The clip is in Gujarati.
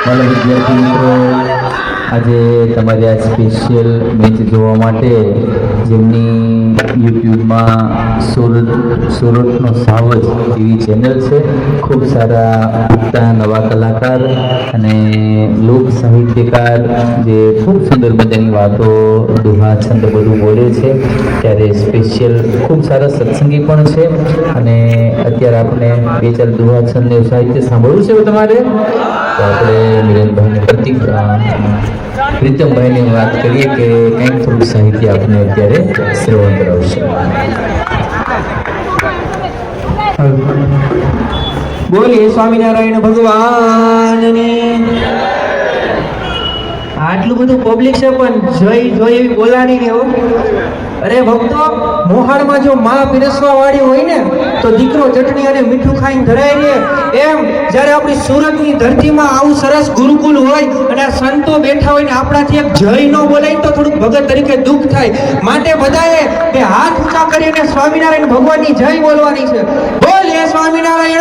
વાલા વિદ્યાર્થી મિત્રો, આજે તમારી આ સ્પેશિયલ મેચ જોવા માટે જેમની યુટ્યુબમાં સુરતનો સાવજ એવી ચેનલ છે, ખૂબ સારા ઉગતા નવા કલાકાર અને લોક સાહિત્યકાર જે ખૂબ સુંદર મજાની વાતો, દુહા, છંદ બધું બોલે છે, ત્યારે સ્પેશિયલ ખૂબ સારા સત્સંગી પણ છે. અને અત્યારે આપણે બે ચાર દુહા, છંદ ને સાહિત્ય સાંભળવું છે તમારે, તો આપણે મિલનભાઈને પ્રીતમભાઈની વાત કરીએ કે કંઈક થોડું સાહિત્ય આપણે અત્યારે શ્રવણ કરાવશે. બોલીએ સ્વામિનારાયણ ભગવાનની. આટલું બધું પબ્લિક છે પણ જય એવી બોલાણી ને. અરે ભક્તો, મોહાળમાં જો માં પીરસવા વાળી હોય ને તો દીકરો ચટણી અને મીઠું ખાઈને ધરાય ને, એમ જ્યારે આપણી સુરતની ધરતીમાં આવું સરસ ગુરુકુલ હોય અને આ સંતો બેઠા હોય ને આપણાથી એક જય ન બોલાય તો થોડુંક ભગત તરીકે દુઃખ થાય. માટે બધાએ બે હાથ ઊંચા કરીને સ્વામિનારાયણ ભગવાનની જય બોલવાની છે. બોલીએ સ્વામિનારાયણ